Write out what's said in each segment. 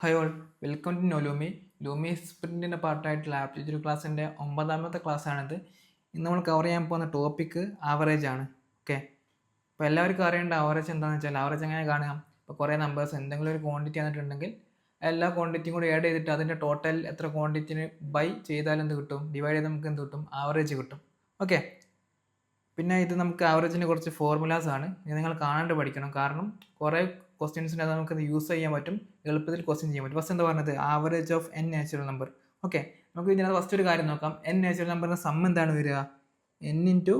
High all, welcome to Nolumi. Lumi സ്പ്രിൻറ്റിൻ്റെ പാർട്ടായിട്ടുള്ള aptitude ക്ലാസ്സിൻ്റെ 9ാമത്തെ ക്ലാസ്സാണിത്. ഇന്ന് നമ്മൾ കവർ ചെയ്യാൻ പോകുന്ന ടോപ്പിക്ക് ആവറേജ് ആണ്. ഓക്കെ, അപ്പോൾ എല്ലാവർക്കും അറിയേണ്ട ആവറേജ് എന്താണെന്ന് വെച്ചാൽ ആവറേജ് എങ്ങനെ കാണുക. ഇപ്പോൾ കുറേ നമ്പേഴ്സ് എന്തെങ്കിലും ഒരു ക്വാണ്ടിറ്റി വന്നിട്ടുണ്ടെങ്കിൽ എല്ലാ ക്വാണ്ടിറ്റിയും കൂടി ആഡ് ചെയ്തിട്ട് അതിൻ്റെ ടോട്ടൽ എത്ര ക്വാണ്ടിറ്റിന് ബൈ ചെയ്താൽ എന്ത് കിട്ടും, ഡിവൈഡ് ചെയ്ത് നമുക്ക് എന്ത് കിട്ടും, ആവറേജ് കിട്ടും. ഓക്കെ, പിന്നെ ഇത് നമുക്ക് ആവറേജിന് കുറച്ച് ഫോർമുലാസ് ആണ്, ഇത് നിങ്ങൾ കാണാണ്ട് പഠിക്കണം. കാരണം കുറേ ക്വസ്റ്റ്യൻസിന് അത് നമുക്ക് യൂസ് ചെയ്യാൻ പറ്റും, എളുപ്പത്തിൽ ക്വസ്റ്റ്യൻ ചെയ്യാൻ പറ്റും. ഫസ്റ്റ് എന്താ പറഞ്ഞത്, average of N natural number. Okay, നമുക്ക് ഇതിനകത്ത് ഫസ്റ്റ് ഒരു കാര്യം നോക്കാം. എൻ നാച്ചുറൽ നമ്പറിൻ്റെ സം എന്താണ് വരിക, എൻ ഇൻറ്റു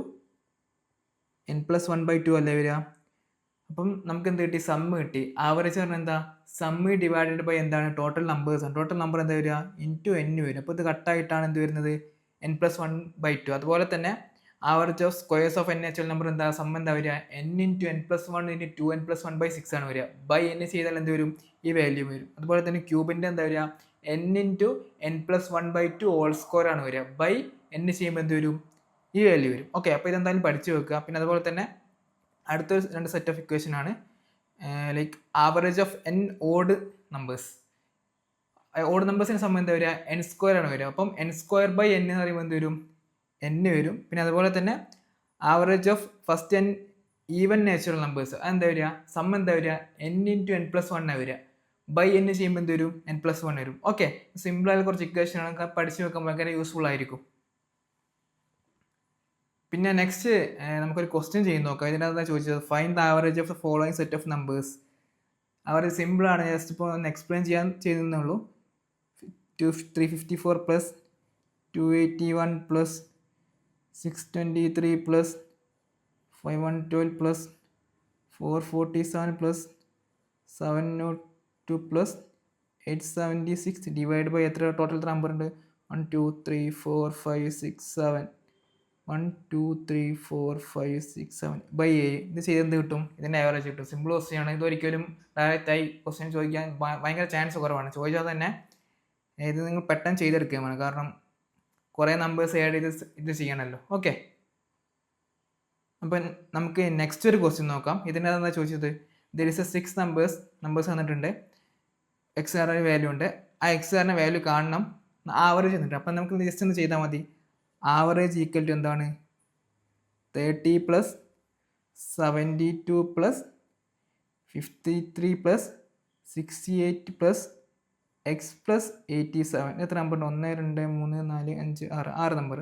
എൻ പ്ലസ് 1/2 അല്ലേ വരിക. അപ്പം നമുക്ക് എന്ത് കിട്ടി, സമ്മ് കിട്ടി. ആവറേജ് പറഞ്ഞാൽ എന്താ, സമ്മ് ഡിവൈഡഡ് ബൈ എന്താണ്, ടോട്ടൽ നമ്പേഴ്സ് ആണ്. ടോട്ടൽ നമ്പർ എന്താ വരിക, ഇൻറ്റു എൻ വരും. അപ്പോൾ ഇത് കട്ടായിട്ടാണ് എന്ത് വരുന്നത്, എൻ പ്ലസ് 1/2. അതുപോലെ തന്നെ average of squares of N natural number എന്താ, സം എന്താ വരിക, n into n plus 1 into 2n plus 1/6 ആണ് വരിക. ബൈ എൻ ചെയ്താൽ എന്ത് വരും, ഈ വാല്യൂ വരും. അതുപോലെ തന്നെ ക്യൂബിൻ്റെ എന്താ വരിക, n into n plus 1/2 whole square ആണ് വരിക. ബൈ എൻ ചെയ്യുമ്പോൾ എന്ത് വരും, ഈ വാല്യൂ വരും. ഓക്കെ, അപ്പോൾ ഇതെന്തായാലും പഠിച്ചു വെക്കുക. പിന്നെ അതുപോലെ തന്നെ അടുത്തൊരു രണ്ട് സെറ്റ് ഓഫ് ഇക്വേഷൻ ആണ്, like average of N odd numbers. Odd നമ്പേഴ്സിന് സമയം എന്താ വരിക, എൻ സ്ക്വയർ ആണ് വരിക. അപ്പം എൻ സ്ക്വയർ ബൈ എൻ എന്ന് പറയുമ്പോൾ എന്ത് വരും, എൻ വരും. പിന്നെ അതുപോലെ തന്നെ average of first N even natural numbers, അതെന്താ വരിക, സം എന്താ വരിക, എൻ ഇൻറ്റു എൻ പ്ലസ് 1 വരിക. ബൈ എൻ ചെയ്യുമ്പോൾ എന്ത് വരും, എൻ പ്ലസ് 1 വരും. ഓക്കെ, സിമ്പിളായ കുറച്ച് ഇക്വേഷൻ ആണ്, പഠിച്ചു വെക്കാൻ ഭയങ്കര യൂസ്ഫുൾ ആയിരിക്കും. പിന്നെ നെക്സ്റ്റ് നമുക്കൊരു ക്വസ്റ്റ്യൻ ചെയ്ത് നോക്കാം. ഇതിനകത്ത് ചോദിച്ചത് find the average of the following set of numbers. അവർ സിമ്പിളാണ്, ജസ്റ്റ് ഇപ്പോൾ ഒന്ന് എക്സ്പ്ലെയിൻ ചെയ്യാൻ ചെയ്തേ ഉള്ളൂ. 354 plus 281 plus 623 plus 512 plus 447 plus 702 plus 876 divide by എത്ര, ടോട്ടൽ എത്ര നമ്പർ ഉണ്ട്, 1 2 3 4 5 6 7 1 2 3 4 5 6 7 ബൈ 7. ഇത് ചെയ്തെന്ത് കിട്ടും, ഇതിൻ്റെ ആവറേജ് കിട്ടും. സിമ്പിൾ ക്വസ്റ്റ്യൻ ആണ്, ഇതൊരിക്കലും ഡയറക്റ്റായി ക്വസ്റ്റ്യൻ ചോദിക്കാൻ ഭയങ്കര ചാൻസ് കുറവാണ്. ചോദിച്ചാൽ തന്നെ ഇത് നിങ്ങൾ പെട്ടെന്ന് ചെയ്തെടുക്കുകയാണ്, കാരണം കുറേ നമ്പേഴ്സ് ആഡ് ചെയ്ത് ഇത് ചെയ്യണമല്ലോ. ഓക്കെ, അപ്പം നമുക്ക് നെക്സ്റ്റ് ഒരു ക്വസ്റ്റ്യൻ നോക്കാം. ഇതിൻ്റെ എന്താ ചോദിച്ചത്, ദർ ഇസ് എ 6 നമ്പേഴ്സ് വന്നിട്ടുണ്ട്, എക്സ് ആറിന് വാല്യൂ ഉണ്ട്. ആ എക്സ് ആറിൻ്റെ വാല്യൂ കാണണം, ആവറേജ് വന്നിട്ട്. അപ്പം നമുക്ക് ജസ്റ്റ് ഒന്ന് ചെയ്താൽ മതി. ആവറേജ് ഈക്വൽ ടു എന്താണ്, 30 plus 72 plus 53 plus 68 plus X plus 87. എത്ര നമ്പർ ഉണ്ട്, 1 2 3 4 5 6 നമ്പർ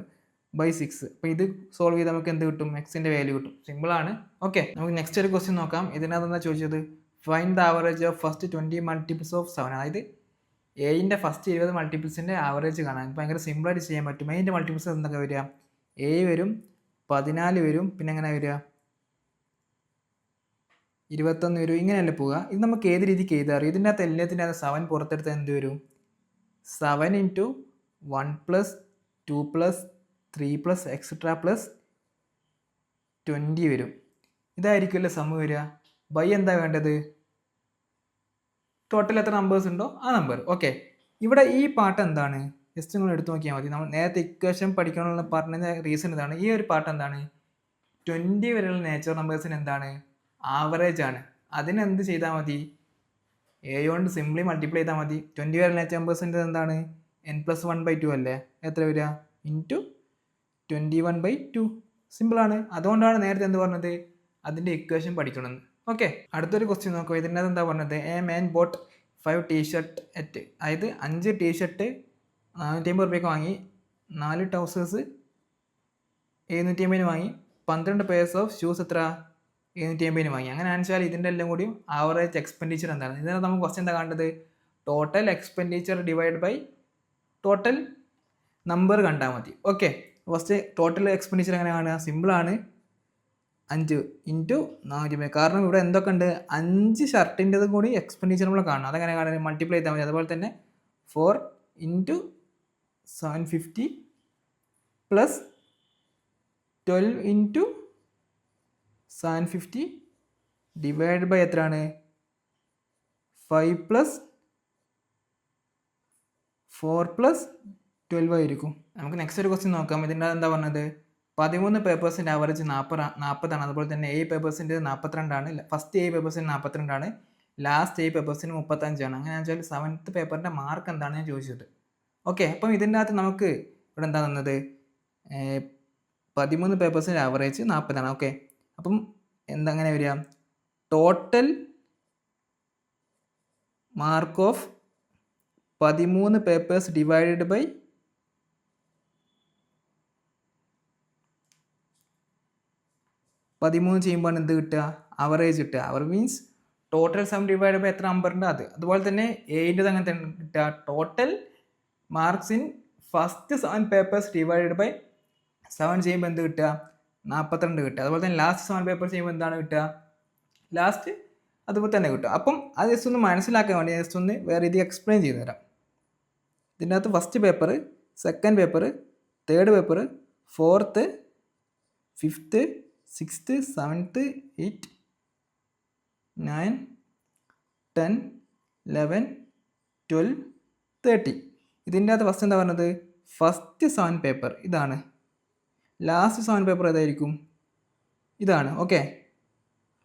ബൈ 6. അപ്പോൾ ഇത് സോൾവ് ചെയ്താൽ നമുക്ക് എന്ത് കിട്ടും, എക്സിൻ്റെ വാല്യൂ കിട്ടും. സിമ്പിളാണ്. ഓക്കെ, നമുക്ക് നെക്സ്റ്റ് ഒരു ക്വസ്റ്റ്യൻ നോക്കാം. ഇതിനകത്ത് എന്താ ചോദിച്ചത്, find the average of first 20 multiples of 7. അതായത് എയിൻ്റെ ഫസ്റ്റ് 20 മൾട്ടിപ്പിൾസിൻ്റെ ആവറേജ് കാണാൻ ഭയങ്കര സിമ്പിളായിട്ട് ചെയ്യാൻ പറ്റും. അതിൻ്റെ മൾട്ടിപ്പിൾസ് എന്തൊക്കെ വരിക, 7 വരും, 14 വരും, പിന്നെ എങ്ങനെ വരിക, 21 വരും. ഇങ്ങനെയല്ലേ പോവുക. ഇത് നമുക്ക് ഏത് രീതിക്ക് എഴുതാറ്, ഇതിൻ്റെ അകത്ത് എല്ലാത്തിൻ്റെ അകത്ത് 7 പുറത്തെടുത്താൽ എന്ത് വരും, 7 into 1 plus 2 plus 3 plus etcetera plus 20 വരും. ഇതായിരിക്കുമല്ലോ സമ്മ് വരിക. ബൈ എന്താ വേണ്ടത്, ടോട്ടൽ എത്ര നമ്പേഴ്സ് ഉണ്ടോ ആ നമ്പർ. ഓക്കെ, ഇവിടെ ഈ പാർട്ട് എന്താണ്, ജസ്റ്റ് നിങ്ങൾ എടുത്തു നോക്കിയാൽ മതി. നമ്മൾ നേരത്തെ ഇക്വേഷൻ പഠിക്കണമെന്ന് പറഞ്ഞ റീസൺ ഇതാണ്. ഈ ഒരു പാർട്ട് എന്താണ്, 20 വരെയുള്ള നാച്ചുറൽ നമ്പേഴ്സിന് എന്താണ്, ആവറേജ് ആണ്. അതിനെന്ത് ചെയ്താൽ മതി, എ കൊണ്ട് സിംപ്ലി മൾട്ടിപ്ലൈ ചെയ്താൽ മതി. 20 വരെ നാച്ചുറൽ നമ്പേഴ്സിൻ്റെ എന്താണ്, എൻ പ്ലസ് 1/2 അല്ലേ, എത്ര വരിക, ഇൻറ്റു 21/2. സിമ്പിളാണ്. അതുകൊണ്ടാണ് നേരത്തെ എന്ത് പറഞ്ഞത്, അതിൻ്റെ ഇക്വേഷൻ പഠിക്കണമെന്ന്. ഓക്കെ, അടുത്തൊരു ക്വസ്റ്റ്യൻ നോക്കുക. ഇതിൻ്റെ എന്താ പറഞ്ഞത്, a man bought 5 t shirt at, അതായത് 5 ടീഷർട്ട് 450 രൂപയ്ക്ക് വാങ്ങി, 4 ട്രൗസേഴ്സ് 750 വാങ്ങി, 12 പെയർസ് ഓഫ് ഷൂസ് എത്ര, 750 വാങ്ങി. അങ്ങനെ ആണെച്ചാൽ ഇതിൻ്റെ എല്ലാം കൂടി ആവറേജ് എക്സ്പെൻഡിച്ചർ എന്താണ്. ഇതിനകത്ത് നമുക്ക് ക്വസ്റ്റ്യൻ എന്താ കണ്ടത്, total expenditure divide by total number കണ്ടാൽ മതി. ഓക്കെ, ഫസ്റ്റ് ടോട്ടൽ എക്സ്പെൻഡിച്ചർ എങ്ങനെ കാണുക, സിമ്പിളാണ്, 5 ഇൻറ്റു 450. കാരണം ഇവിടെ എന്തൊക്കെ ഉണ്ട്, 5 ഷർട്ടിൻ്റെതും കൂടി എക്സ്പെൻഡിച്ചർ നമ്മൾ കാണണം. അതെങ്ങനെ കാണുന്നത്, മൾട്ടിപ്ലൈ ചെയ്താൽ മതി. അതുപോലെ തന്നെ 4 into 750 plus 12 into 750 divide by എത്രയാണ്, 5 പ്ലസ് 4 പ്ലസ് 12 ആയിരിക്കും. നമുക്ക് നെക്സ്റ്റ് ഒരു ക്വസ്റ്റ്യൻ നോക്കാം. ഇതിൻ്റെ എന്താ പറഞ്ഞത്, 13 പേപ്പേഴ്സിൻ്റെ ആവറേജ് 40 ആണ്. അതുപോലെ തന്നെ 7 പേപ്പേഴ്സിൻ്റെ 42 ആണ്. ഫസ്റ്റ് 7 പേപ്പേഴ്സിന് 42 ആണ്, ലാസ്റ്റ് 7 പേപ്പേഴ്സിന് 35 അങ്ങനെ വെച്ചാൽ 7th പേപ്പറിൻ്റെ മാർക്ക് എന്താണ് ഞാൻ ചോദിച്ചത്. ഓക്കെ, അപ്പം ഇതിൻ്റെ അകത്ത് നമുക്ക് ഇവിടെ എന്താ തന്നത്, 13 പേപ്പേഴ്സിൻ്റെ ആവറേജ് 40. ഓക്കെ, അപ്പം എന്തങ്ങനെ വരിക, total mark of 13 papers divided by 13 ചെയ്യുമ്പോൾ എന്ത് കിട്ടുക, അവറേജ് കിട്ടുക. അവർ means total sum divide by എത്ര നമ്പർ ഉണ്ട് അത്. അതുപോലെ തന്നെ എയിൻ്റെ അങ്ങനെ തന്നെ കിട്ടുക, total marks in first 7 papers divided by 7 ചെയ്യുമ്പോൾ എന്ത് കിട്ടുക, 42 കിട്ടുക. അതുപോലെ തന്നെ ലാസ്റ്റ് 7 പേപ്പേഴ്സ് ചെയ്യുമ്പോൾ എന്താണ് കിട്ടുക, ലാസ്റ്റ് അതുപോലെ തന്നെ കിട്ടും. അപ്പം അത് ജസ്റ്റ് ഒന്ന് മനസ്സിലാക്കാൻ വേണ്ടി ജസ്റ്റ് ഒന്ന് വേറെ രീതി എക്സ്പ്ലെയിൻ ചെയ്തു തരാം. ഇതിൻ്റെ അകത്ത് first paper, second paper, third paper, 4th, 5th, 6th, 7th, 8, 9, 10, 11, 12, 30. ഇതിൻ്റെ അകത്ത് ഫസ്റ്റ് എന്താ പറഞ്ഞത്, ഫസ്റ്റ് 7 പേപ്പർ ഇതാണ്, ലാസ്റ്റ് 7 പേപ്പർ ഏതായിരിക്കും, ഇതാണ്. ഓക്കെ,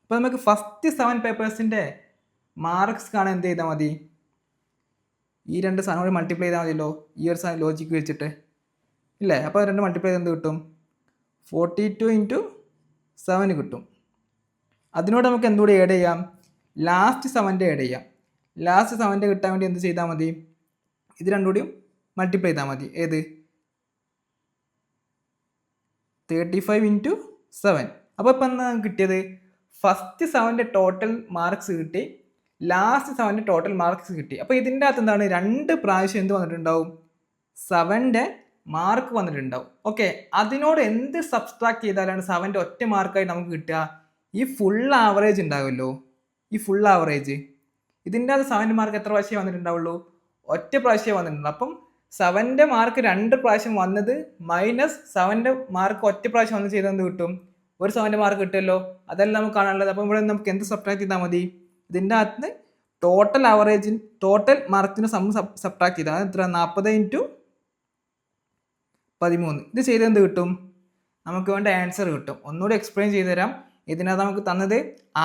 അപ്പോൾ നമുക്ക് ഫസ്റ്റ് 7 പേപ്പേഴ്സിൻ്റെ മാർക്സ് കാണാൻ എന്ത് ചെയ്താൽ മതി, ഈ 2 സാധനം കൂടി മൾട്ടിപ്ലൈ ചെയ്താൽ മതിയല്ലോ, ഈ ഒരു ലോജിക്ക് വെച്ചിട്ട് ഇല്ലേ. അപ്പോൾ 2 മൾട്ടിപ്ലൈ ചെയ്ത് എന്ത് കിട്ടും, 42 × 7 കിട്ടും. അതിനോട് നമുക്ക് എന്തുകൂടി ആഡ് ചെയ്യാം, ലാസ്റ്റ് 7ൻ്റെ ആഡ് ചെയ്യാം. ലാസ്റ്റ് 7ൻ്റെ കിട്ടാൻ വേണ്ടി എന്ത് ചെയ്താൽ മതി, ഇത് രണ്ടും കൂടിയും മൾട്ടിപ്ലൈ ചെയ്താൽ മതി. ഏത്, 35 × 7. അപ്പോൾ ഇപ്പം എന്താ കിട്ടിയത്, ഫസ്റ്റ് 7ൻ്റെ ടോട്ടൽ മാർക്സ് കിട്ടി, ലാസ്റ്റ് 7ൻ്റെ ടോട്ടൽ മാർക്സ് കിട്ടി. അപ്പോൾ ഇതിൻ്റെ അകത്ത് എന്താണ്, 2 പ്രാവശ്യം എന്ത് വന്നിട്ടുണ്ടാവും, 7ൻ്റെ മാർക്ക് വന്നിട്ടുണ്ടാവും. ഓക്കെ, അതിനോട് എന്ത് സബ്സ്ട്രാക്ട് ചെയ്താലാണ് 7ൻ്റെ ഒറ്റ മാർക്കായി നമുക്ക് കിട്ടുക, ഈ ഫുൾ ആവറേജ് ഉണ്ടാവുമല്ലോ, ഈ ഫുൾ ആവറേജ്. ഇതിൻ്റെ അകത്ത് 7ൻ്റെ മാർക്ക് എത്ര പ്രാവശ്യം വന്നിട്ടുണ്ടാവുള്ളൂ, ഒറ്റ പ്രാവശ്യം വന്നിട്ടുണ്ട്. അപ്പം 7ൻ്റെ മാർക്ക് 2 പ്രാവശ്യം വന്നത് മൈനസ് 7ൻ്റെ മാർക്ക് ഒറ്റ പ്രാവശ്യം വന്ന് ചെയ്തെന്ത് കിട്ടും, ഒരു 7ൻ്റെ മാർക്ക് കിട്ടുമല്ലോ. അതെല്ലാം നമുക്ക് കാണാനുള്ളത്. അപ്പം ഇവിടെ നമുക്ക് എന്ത് സബ്ട്രാക്ട് ചെയ്താൽ മതി, ഇതിൻ്റെ അകത്ത് ടോട്ടൽ ആവറേജിന് ടോട്ടൽ മാർക്കിന് സബ്ട്രാക്ട് ചെയ്താൽ എത്ര, 40 × 13. ഇത് ചെയ്ത് എന്ത് കിട്ടും, നമുക്ക് വേണ്ട ആൻസർ കിട്ടും. ഒന്നുകൂടി എക്സ്പ്ലെയിൻ ചെയ്തു തരാം. ഇതിനകത്ത് നമുക്ക് തന്നത്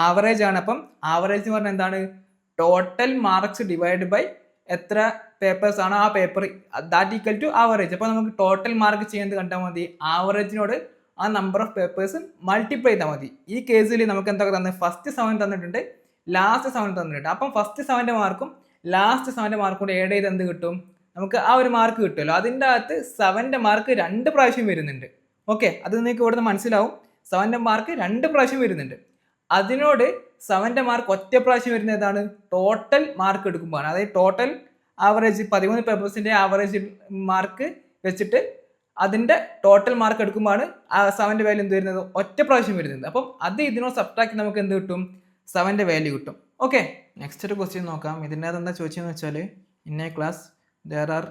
ആവറേജ് ആണ്. അപ്പം ആവറേജ് എന്ന് പറഞ്ഞാൽ എന്താണ്, ടോട്ടൽ മാർക്സ് ഡിവൈഡ് ബൈ എത്ര പേപ്പേഴ്സ് ആണ് ആ paper, that equal to average. അപ്പോൾ നമുക്ക് ടോട്ടൽ മാർക്ക് ചെയ്യുന്നത് കണ്ടാൽ മതി, ആവറേജിനോട് ആ നമ്പർ ഓഫ് പേപ്പേഴ്സ് മൾട്ടിപ്ലൈ ചെയ്താൽ മതി. ഈ കേസിൽ നമുക്ക് എന്തൊക്കെ തന്നെ, ഫസ്റ്റ് 7 തന്നിട്ടുണ്ട്, ലാസ്റ്റ് 7 തന്നിട്ടുണ്ട്. അപ്പം ഫസ്റ്റ് 7ൻ്റെ മാർക്കും ലാസ്റ്റ് 7ൻ്റെ മാർക്കും കൂടെ ആഡ് ചെയ്ത് എന്ത് കിട്ടും, നമുക്ക് ആ ഒരു മാർക്ക് കിട്ടുമല്ലോ. അതിൻ്റെ അകത്ത് 7ൻ്റെ മാർക്ക് 2 പ്രാവശ്യം വരുന്നുണ്ട്. ഓക്കെ, അത് നിങ്ങൾക്ക് ഇവിടുന്ന് മനസ്സിലാവും. 7ൻ്റെ മാർക്ക് 2 പ്രാവശ്യം വരുന്നുണ്ട്. അതിനോട് 7ൻ്റെ മാർക്ക് ഒറ്റ പ്രാവശ്യം വരുന്ന ഏതാണ്, ടോട്ടൽ മാർക്ക് എടുക്കുമ്പോൾ. അതായത് ടോട്ടൽ ആവറേജ് 13 പേപ്പേഴ്സിൻ്റെ ആവറേജ് മാർക്ക് വെച്ചിട്ട് അതിൻ്റെ ടോട്ടൽ മാർക്ക് എടുക്കുമ്പോഴാണ് ആ 7ൻ്റെ വാല്യൂ എന്ത് വരുന്നത്, ഒറ്റ പ്രാവശ്യം വരുന്നത്. അപ്പം അത് ഇതിനോട് സബ്ട്രാക്ട് നമുക്ക് എന്ത് കിട്ടും, 7ൻ്റെ വാല്യൂ കിട്ടും. ഓക്കെ, നെക്സ്റ്റ് ഒരു ക്വസ്റ്റ്യൻ നോക്കാം. ഇതിൻ്റെ അകത്ത് എന്താ ചോദിച്ചതെന്ന് വെച്ചാൽ, ഇന്ന ക്ലാസ് ദർ ആർ,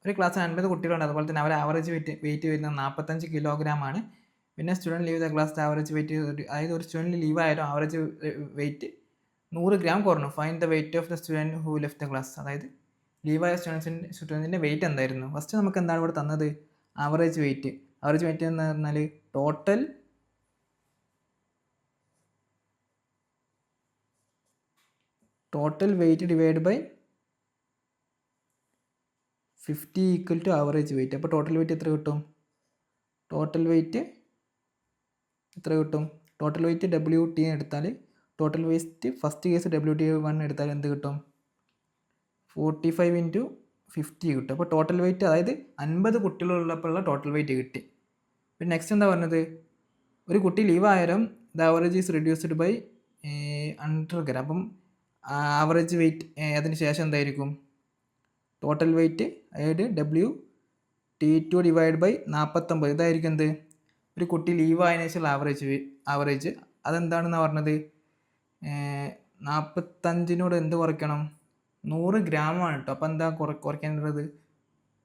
ഒരു ക്ലാസ്സിൽ 50 കുട്ടികളുണ്ട്. അതുപോലെ തന്നെ അവർ ആവറേജ് വെയിറ്റ് വരുന്നത് 45 കിലോഗ്രാം ആണ്. പിന്നെ student leave the class average weight, അതായത് ഒരു സ്റ്റുഡൻറ്റ് ലീവ് ആയാലും ആവറേജ് വെയിറ്റ് 100 ഗ്രാം കുറഞ്ഞു. Find the weight of the student who left the class. അതായത് ലീവായ സ്റ്റുഡൻറ്റിൻ്റെ വെയിറ്റ് എന്തായിരുന്നു. ഫസ്റ്റ് നമുക്ക് എന്താണ് ഇവിടെ തന്നത്, ആവറേജ് വെയിറ്റ്. ആവറേജ് വെയിറ്റ് എന്ന് പറഞ്ഞാൽ total weight divide by 50 equal to average weight. അപ്പോൾ ടോട്ടൽ വെയിറ്റ് എത്ര കിട്ടും, ടോട്ടൽ വെയിറ്റ് എത്ര കിട്ടും, ടോട്ടൽ വെയിറ്റ് WT എടുത്താൽ, total weight first case WT1 എടുത്താൽ എന്ത് കിട്ടും, 45 × 50 കിട്ടും. അപ്പോൾ ടോട്ടൽ വെയിറ്റ്, അതായത് 50 കുട്ടികളുള്ളപ്പോഴുള്ള ടോട്ടൽ വെയിറ്റ് കിട്ടി. പിന്നെ നെക്സ്റ്റ് എന്താ പറഞ്ഞത്, ഒരു കുട്ടി ലീവ് ആയാലും the average is reduced by 100 gram. അപ്പം ആവറേജ് വെയിറ്റ് അതിന് ശേഷം എന്തായിരിക്കും, ടോട്ടൽ വെയിറ്റ് അതായത് WT2 ഡിവൈഡ് ബൈ 49. ഇതായിരിക്കും എന്ത്, ഒരു കുട്ടി ലീവ് ആയതിനു ശേഷം ആവറേജ് അതെന്താണെന്ന് പറഞ്ഞത്, 45നോട് എന്ത് കുറയ്ക്കണം, 100 ഗ്രാമാണ് കേട്ടോ. അപ്പോൾ എന്താ കുറയ്ക്കേണ്ടത്,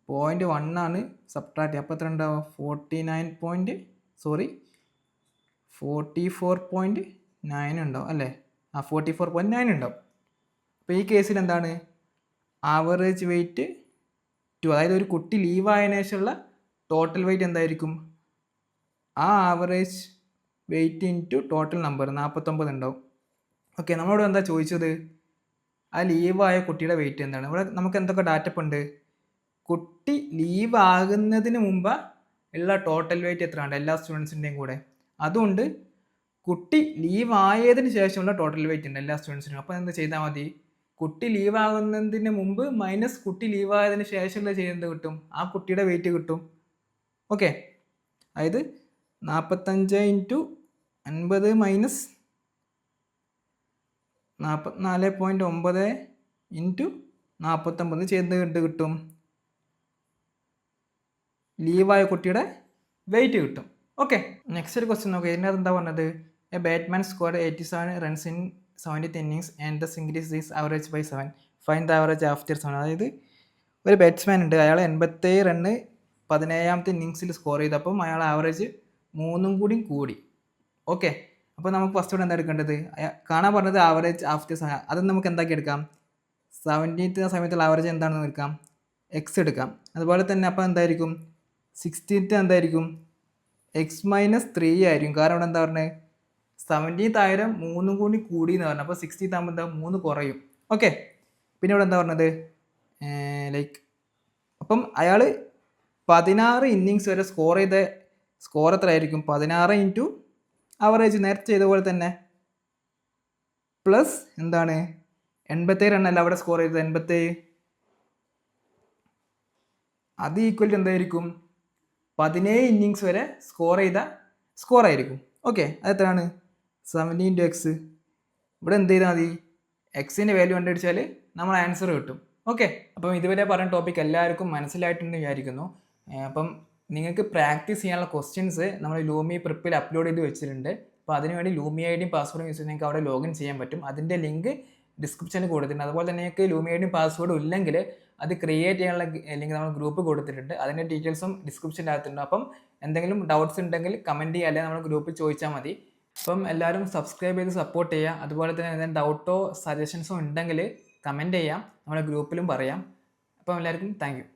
0.1 ആണ് സബ്ട്രാക്ട്. അപ്പോൾ എത്ര ഉണ്ടാവും, 44.9 ഉണ്ടാവും അല്ലേ, 44.9 ഉണ്ടാവും. അപ്പോൾ ഈ കേസിൽ എന്താണ്, ആവറേജ് വെയിറ്റ് 2, അതായത് ഒരു കുട്ടി ലീവ് ആയതിനു ശേഷമുള്ള ടോട്ടൽ വെയിറ്റ് എന്തായിരിക്കും, ആ average wait into total number 49 ഉണ്ടാവും. ഓക്കെ, നമ്മളോട് എന്താ ചോദിച്ചത്, ആ ലീവായ കുട്ടിയുടെ വെയിറ്റ് എന്താണ്? ഇവിടെ നമുക്ക് എന്തൊക്കെ ഡാറ്റ ഇപ്പം ഉണ്ട്? കുട്ടി ലീവ് ആകുന്നതിന് മുമ്പ് ഉള്ള ടോട്ടൽ വെയിറ്റ് എത്രയാണ് എല്ലാ സ്റ്റുഡൻസിൻ്റെയും കൂടെ, അതുകൊണ്ട് കുട്ടി ലീവ് ആയതിന് ശേഷമുള്ള ടോട്ടൽ വെയിറ്റ് ഉണ്ട് എല്ലാ സ്റ്റുഡൻസിനും. അപ്പോൾ എന്ത് ചെയ്താൽ മതി? കുട്ടി ലീവ് ആകുന്നതിന് മുമ്പ് മൈനസ് കുട്ടി ലീവ് ആയതിനു ശേഷമുള്ള ചെയ്യുന്നത് കിട്ടും, ആ കുട്ടിയുടെ വെയിറ്റ് കിട്ടും. ഓക്കെ, അതായത് 45 ഇൻറ്റു 50 മൈനസ് 44.9 ഇൻറ്റു 49 ചെയ്ത് കിട്ടും, ലീവായ കുട്ടിയുടെ വെയിറ്റ് കിട്ടും. ഓക്കെ, നെക്സ്റ്റ് ഒരു ക്വസ്റ്റ്യൻ നോക്കുക. ഇതിനകത്ത് എന്താ പറഞ്ഞത്? A batsman scored 87 runs in 70th innings and the increase is average by 7. Find the average after 7. അതായത് ഒരു ബാറ്റ്സ്മാൻ ഉണ്ട്, അയാൾ 87 റണ്ണ് 17ാമത്തെ ഇന്നിങ്സിൽ സ്കോർ ചെയ്തപ്പം അയാൾ ആവറേജ് 3 കൂടി. ഓക്കെ, അപ്പോൾ നമുക്ക് ഫസ്റ്റ് ഇവിടെ എന്താ എടുക്കേണ്ടത്? കാണാൻ പറഞ്ഞത് ആവറേജ് ആഫ്റ്റർ 7. അത് നമുക്ക് എന്താക്കി എടുക്കാം? 70th സമയത്തുള്ള ആവറേജ് എന്താണെന്ന് എടുക്കാം, എക്സ് എടുക്കാം. അതുപോലെ തന്നെ അപ്പോൾ എന്തായിരിക്കും 60th എന്തായിരിക്കും? എക്സ് മൈനസ് 3 ആയിരിക്കും. കാരണം ഇവിടെ എന്താ പറഞ്ഞത്? 70th 3 കൂടി എന്ന് പറഞ്ഞത്. അപ്പോൾ 60th ആകുമ്പോൾ എന്താ 3 കുറയും. ഓക്കെ, പിന്നെ ഇവിടെ എന്താ പറഞ്ഞത്? ലൈക്ക് അപ്പം അയാൾ 16 ഇന്നിങ്സ് വരെ സ്കോർ ചെയ്ത സ്കോർ എത്ര ആയിരിക്കും? 16 ഇൻറ്റു ആവറേജ് നേരത്തെ ചെയ്ത പോലെ തന്നെ പ്ലസ് എന്താണ് 87 റണ്ണല്ല അവിടെ സ്കോർ ചെയ്തത്, 87. അത് ഈക്വൽ എന്തായിരിക്കും? 17 ഇന്നിങ്സ് വരെ സ്കോർ ചെയ്ത സ്കോർ ആയിരിക്കും. ഓക്കെ, അത് എത്രയാണ്? 70 ഇൻറ്റു എക്സ്. ഇവിടെ എന്ത് ചെയ്താൽ മതി? എക്സിൻ്റെ വാല്യൂ കണ്ടുപിടിച്ചാൽ നമ്മൾ ആൻസർ കിട്ടും. ഓക്കെ, അപ്പം ഇതുവരെ പറഞ്ഞ ടോപ്പിക് എല്ലാവർക്കും മനസ്സിലായിട്ടുണ്ടെന്ന് വിചാരിക്കുന്നു. അപ്പം നിങ്ങൾക്ക് പ്രാക്ടീസ് ചെയ്യാനുള്ള ക്വസ്റ്റ്യൻസ് നമ്മൾ ലൂമി പ്രിപ്പിൽ അപ്ലോഡ് ചെയ്ത് വെച്ചിട്ടുണ്ട്. അപ്പോൾ അതിനുവേണ്ടി ലൂമി ഐഡിയും പാസ്വേഡും യൂസ് ചെയ്ത് നിങ്ങൾക്ക് അവിടെ ലോഗിൻ ചെയ്യാൻ പറ്റും. അതിൻ്റെ ലിങ്ക് ഡിസ്ക്രിപ്ഷനിൽ കൊടുത്തിട്ടുണ്ട്. അതുപോലെ തന്നെ നിങ്ങൾക്ക് ലൂമി ഐഡിയും പാസ്വേഡും ഇല്ലെങ്കിൽ അത് ക്രിയേറ്റ് ചെയ്യാനുള്ള ലിങ്ക് നമ്മൾ ഗ്രൂപ്പ് കൊടുത്തിട്ടുണ്ട്. അതിൻ്റെ ഡീറ്റെയിൽസും ഡിസ്ക്രിപ്ഷൻ്റെ അകത്തുണ്ട്. അപ്പം എന്തെങ്കിലും ഡൗട്ട്സ് ഉണ്ടെങ്കിൽ കമൻറ്റ് ചെയ്യുക, അല്ലെങ്കിൽ നമ്മൾ ഗ്രൂപ്പിൽ ചോദിച്ചാൽ മതി. അപ്പം എല്ലാവരും സബ്സ്ക്രൈബ് ചെയ്ത് സപ്പോർട്ട് ചെയ്യുക. അതുപോലെ തന്നെ എന്തെങ്കിലും ഡൗട്ടോ സജഷൻസോ ഉണ്ടെങ്കിൽ കമൻറ്റ് ചെയ്യാം, നമ്മുടെ ഗ്രൂപ്പിലും പറയാം. അപ്പം എല്ലാവർക്കും താങ്ക് യു.